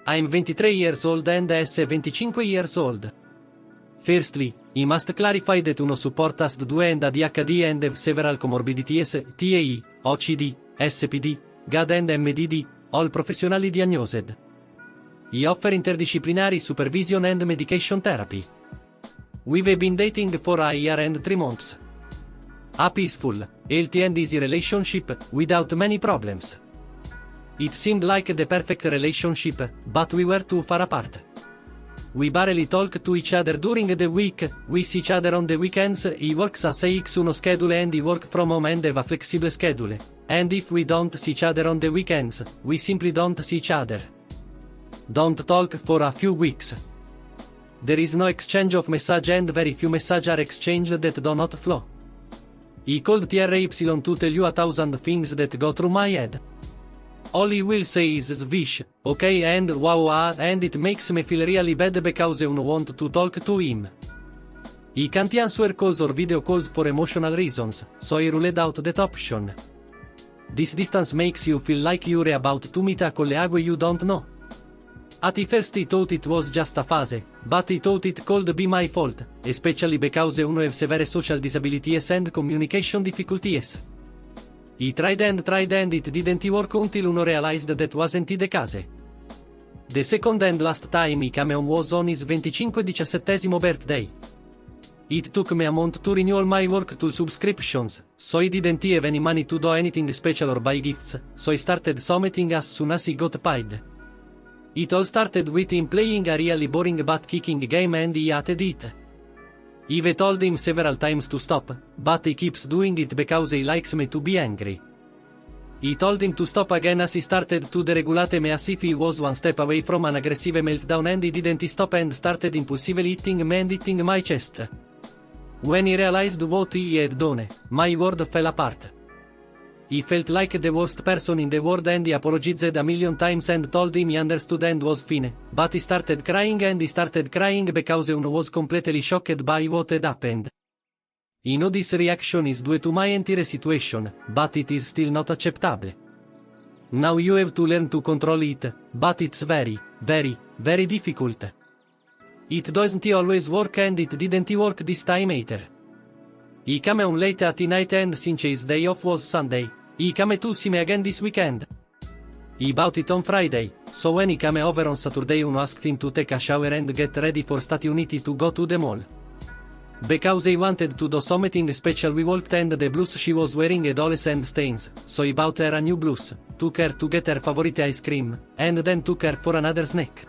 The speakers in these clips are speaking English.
I'm 23 years old and S 25 years old. Firstly, I must clarify that uno support us 2 and ADHD and have several comorbidities, TAE, OCD, SPD, GAD and MDD, all professionally diagnosed. I offer interdisciplinary supervision and medication therapy. We've been dating for a year and 3 months. A peaceful, healthy and easy relationship, without many problems. It seemed like the perfect relationship, but we were too far apart. We barely talk to each other during the week, we see each other on the weekends. He works a 6-1 schedule and I work from home and have a flexible schedule. And if we don't see each other on the weekends, we simply don't see each other. Don't talk for a few weeks. There is no exchange of message and very few messages are exchanged that do not flow. He called TRY to tell you 1,000 things that go through my head. All he will say is "wish," okay and wow, and it makes me feel really bad because I want to talk to him. He can't answer calls or video calls for emotional reasons, so I ruled out that option. This distance makes you feel like you're about to meet a colleague you don't know. At first I thought it was just a phase, but I thought it could be my fault, especially because I have severe social disabilities and communication difficulties. He tried and it didn't work until Uno realized that wasn't the case. The second and last time he came home was on his 25th birthday. It took me a month to renew all my work to subscriptions, so I didn't have any money to do anything special or buy gifts, so I started something as soon as he got paid. It all started with him playing a really boring butt-kicking game and he hated it. I've told him several times to stop, but he keeps doing it because he likes me to be angry. I told him to stop again as he started to deregulate me as if he was one step away from an aggressive meltdown and he didn't stop and started impulsively hitting me and hitting my chest. When he realized what he had done, my world fell apart. He felt like the worst person in the world and he apologized a million times and told him he understood and was fine, but he started crying because Uno was completely shocked by what had happened. I know this reaction is due to my entire situation, but it is still not acceptable. Now you have to learn to control it, but it's very, very, very difficult. It doesn't always work and it didn't work this time either. He came home late at night and since his day off was Sunday, he came to see me again this weekend. He bought it on Friday, so when he came over on Saturday Uno asked him to take a shower and get ready for State Uniti to go to the mall. Because he wanted to do something special we walked and the blouse she was wearing had holes and stains, so he bought her a new blouse, took her to get her favorite ice cream, and then took her for another snack.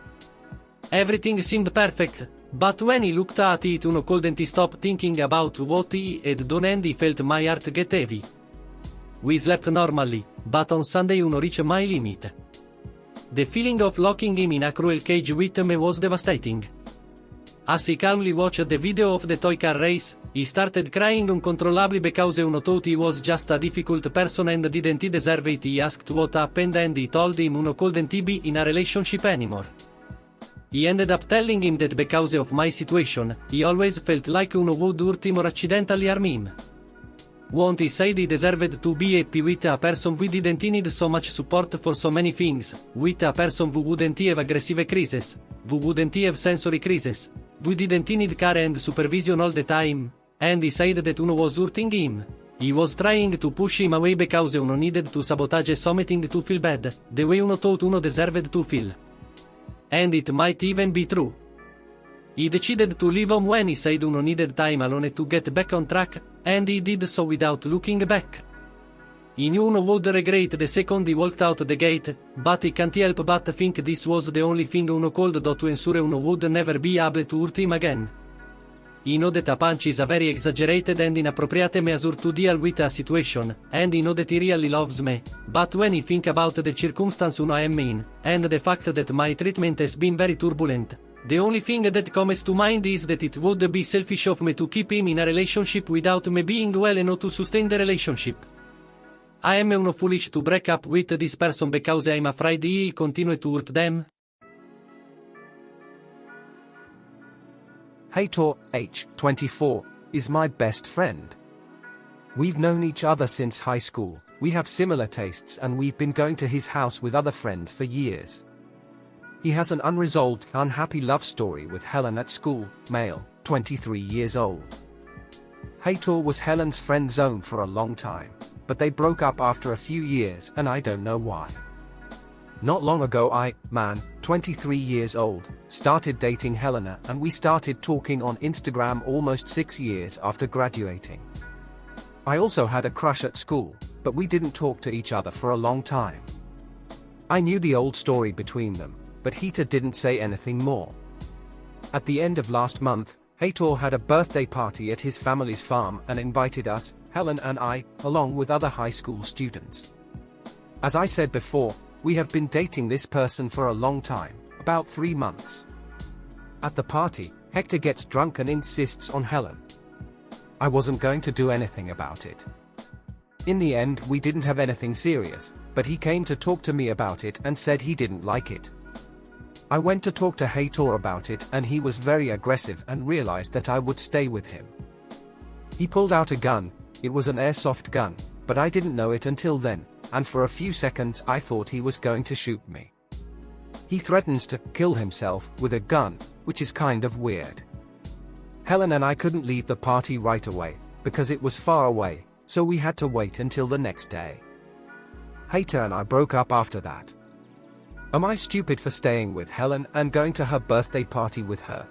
Everything seemed perfect, but when he looked at it Uno couldn't stop thinking about what he had done and he felt my heart get heavy. We slept normally, but on Sunday Uno reached my limit. The feeling of locking him in a cruel cage with me was devastating. As he calmly watched the video of the toy car race, he started crying uncontrollably because Uno thought he was just a difficult person and didn't deserve it. He asked what happened and he told him Uno couldn't be in a relationship anymore. He ended up telling him that because of my situation, he always felt like Uno would hurt him or accidentally harm him. Once he said he deserved to be happy with a person who didn't need so much support for so many things, with a person who wouldn't have aggressive crises, who wouldn't have sensory crises, who didn't need care and supervision all the time, and he said that Uno was hurting him. He was trying to push him away because Uno needed to sabotage something to feel bad, the way Uno thought Uno deserved to feel. And it might even be true. He decided to leave home when he said Uno needed time alone to get back on track, and he did so without looking back. He knew Uno would regret the second he walked out the gate, but he can't help but think this was the only thing Uno could do to ensure Uno would never be able to hurt him again. He know that a punch is a very exaggerated and inappropriate measure to deal with a situation, and he know that he really loves me, but when he think about the circumstance Uno am in, and the fact that my treatment has been very turbulent, the only thing that comes to mind is that it would be selfish of me to keep him in a relationship without me being well enough to sustain the relationship. I am Uno foolish to break up with this person because I am afraid he'll continue to hurt them. Heitor, H, 24, is my best friend. We've known each other since high school, we have similar tastes and we've been going to his house with other friends for years. He has an unresolved, unhappy love story with Helen at school, male, 23 years old. Heitor was Helen's friend zone for a long time, but they broke up after a few years and I don't know why. Not long ago man, 23 years old, started dating Helena and we started talking on Instagram almost 6 years after graduating. I also had a crush at school, but we didn't talk to each other for a long time. I knew the old story between them, but Heitor didn't say anything more. At the end of last month, Heitor had a birthday party at his family's farm and invited us, Helen and I, along with other high school students. As I said before, we have been dating this person for a long time, about 3 months. At the party, Hector gets drunk and insists on Helen. I wasn't going to do anything about it. In the end, we didn't have anything serious, but he came to talk to me about it and said he didn't like it. I went to talk to Heitor about it and he was very aggressive and realized that I would stay with him. He pulled out a gun. It was an airsoft gun, but I didn't know it until then, and for a few seconds I thought he was going to shoot me. He threatens to kill himself with a gun, which is kind of weird. Helen and I couldn't leave the party right away, because it was far away, so we had to wait until the next day. Heitor and I broke up after that. Am I stupid for staying with Helen and going to her birthday party with her?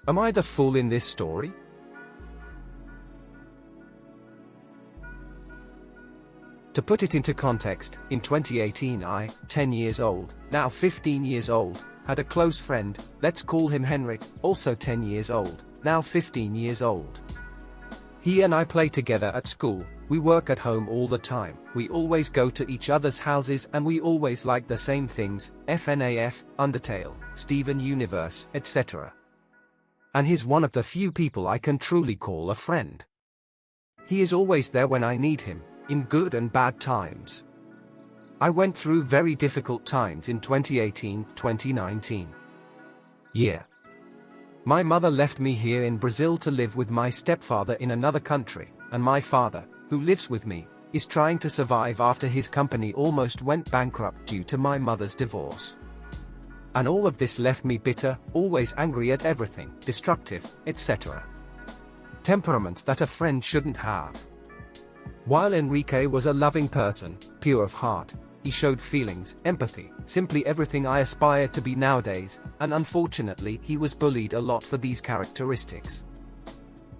Am I the fool in this story? To put it into context, in 2018 I, 10 years old, now 15 years old, had a close friend, let's call him Henrik, also 10 years old, now 15 years old. He and I play together at school, we work at home all the time, we always go to each other's houses and we always like the same things, FNAF, Undertale, Steven Universe, etc. And he's one of the few people I can truly call a friend. He is always there when I need him, in good and bad times. I went through very difficult times in 2018-2019. Yeah. My mother left me here in Brazil to live with my stepfather in another country, and my father, who lives with me, is trying to survive after his company almost went bankrupt due to my mother's divorce. And all of this left me bitter, always angry at everything, destructive, etc. Temperaments that a friend shouldn't have. While Enrique was a loving person, pure of heart, he showed feelings, empathy, simply everything I aspire to be nowadays, and unfortunately he was bullied a lot for these characteristics.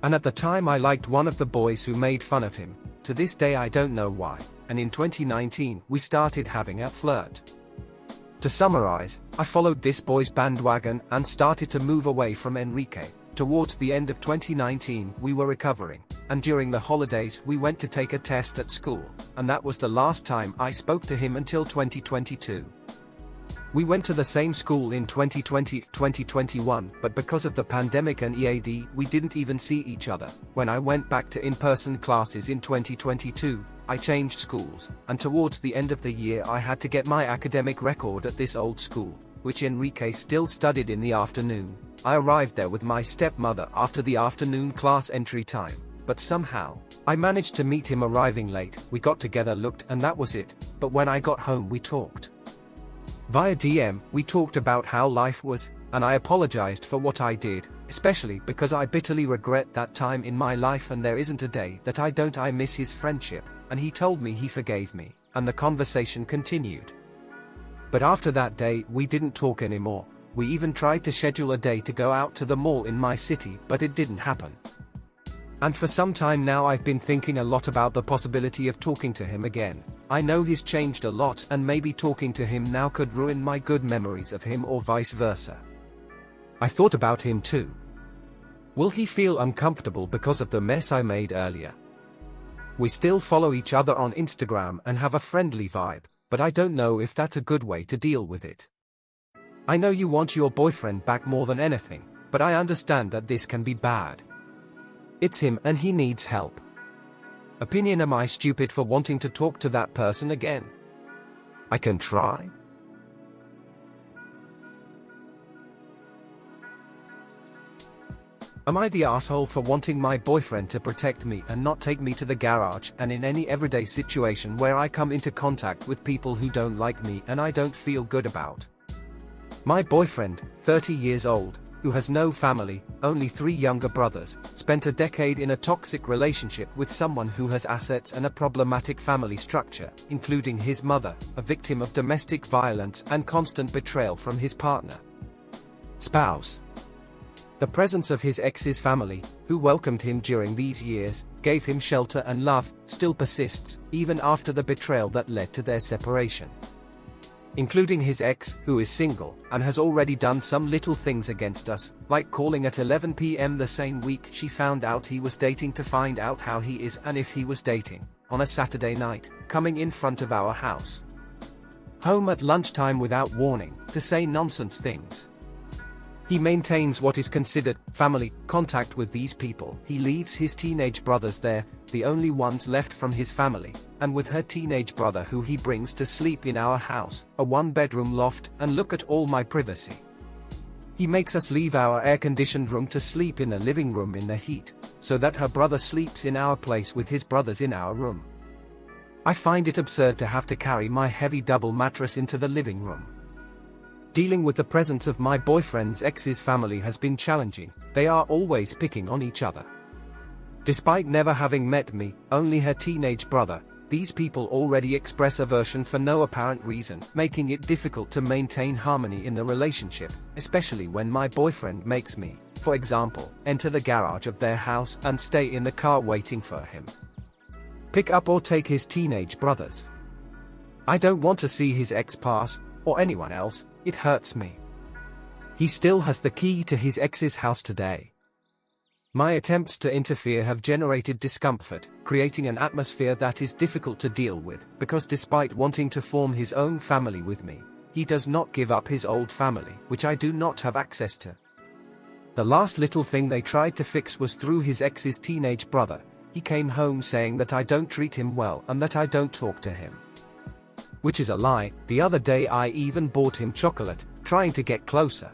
And at the time I liked one of the boys who made fun of him, to this day I don't know why, and in 2019 we started having a flirt. To summarize, I followed this boy's bandwagon and started to move away from Enrique. Towards the end of 2019 we were recovering, and during the holidays we went to take a test at school, and that was the last time I spoke to him until 2022. We went to the same school in 2020-2021, but because of the pandemic and EAD we didn't even see each other. When I went back to in-person classes in 2022, I changed schools, and towards the end of the year I had to get my academic record at this old school, which Enrique still studied in the afternoon. I arrived there with my stepmother after the afternoon class entry time, but somehow, I managed to meet him arriving late. We got together, looked, and that was it, but when I got home we talked. Via DM, we talked about how life was, and I apologized for what I did, especially because I bitterly regret that time in my life and there isn't a day that I miss his friendship, and he told me he forgave me, and the conversation continued. But after that day, we didn't talk anymore. We even tried to schedule a day to go out to the mall in my city, but it didn't happen. And for some time now I've been thinking a lot about the possibility of talking to him again. I know he's changed a lot and maybe talking to him now could ruin my good memories of him or vice versa. I thought about him too. Will he feel uncomfortable because of the mess I made earlier? We still follow each other on Instagram and have a friendly vibe, but I don't know if that's a good way to deal with it. I know you want your boyfriend back more than anything, but I understand that this can be bad. It's him and he needs help. Opinion: am I stupid for wanting to talk to that person again? I can try. Am I the asshole for wanting my boyfriend to protect me and not take me to the garage and in any everyday situation where I come into contact with people who don't like me and I don't feel good about? My boyfriend, 30 years old, who has no family, only 3 younger brothers, spent a decade in a toxic relationship with someone who has assets and a problematic family structure, including his mother, a victim of domestic violence and constant betrayal from his partner. Spouse. The presence of his ex's family, who welcomed him during these years, gave him shelter and love, still persists, even after the betrayal that led to their separation. Including his ex, who is single, and has already done some little things against us, like calling at 11 p.m. the same week she found out he was dating to find out how he is and if he was dating, on a Saturday night, coming in front of our house. Home at lunchtime without warning, to say nonsense things. He maintains what is considered family contact with these people. He leaves his teenage brothers there, the only ones left from his family, and with her teenage brother who he brings to sleep in our house, a 1-bedroom loft, and look at all my privacy. He makes us leave our air-conditioned room to sleep in the living room in the heat, so that her brother sleeps in our place with his brothers in our room. I find it absurd to have to carry my heavy double mattress into the living room. Dealing with the presence of my boyfriend's ex's family has been challenging. They are always picking on each other. Despite never having met me, only her teenage brother, these people already express aversion for no apparent reason, making it difficult to maintain harmony in the relationship, especially when my boyfriend makes me, for example, enter the garage of their house and stay in the car waiting for him. Pick up or take his teenage brothers. I don't want to see his ex pass, or anyone else. It hurts me. He still has the key to his ex's house today. My attempts to interfere have generated discomfort, creating an atmosphere that is difficult to deal with, because despite wanting to form his own family with me, he does not give up his old family, which I do not have access to. The last little thing they tried to fix was through his ex's teenage brother. He came home saying that I don't treat him well and that I don't talk to him. Which is a lie. The other day I even bought him chocolate, trying to get closer.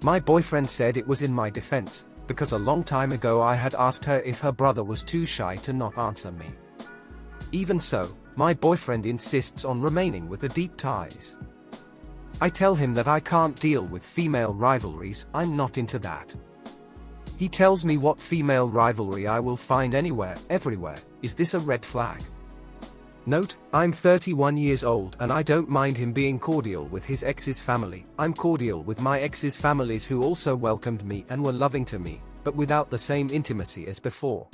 My boyfriend said it was in my defense, because a long time ago I had asked her if her brother was too shy to not answer me. Even so, my boyfriend insists on remaining with the deep ties. I tell him that I can't deal with female rivalries, I'm not into that. He tells me what female rivalry I will find anywhere, everywhere. Is this a red flag? Note, I'm 31 years old and I don't mind him being cordial with his ex's family. I'm cordial with my ex's families who also welcomed me and were loving to me, but without the same intimacy as before.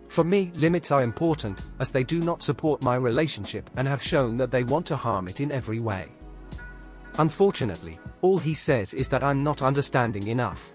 For me, limits are important, as they do not support my relationship and have shown that they want to harm it in every way. Unfortunately, all he says is that I'm not understanding enough.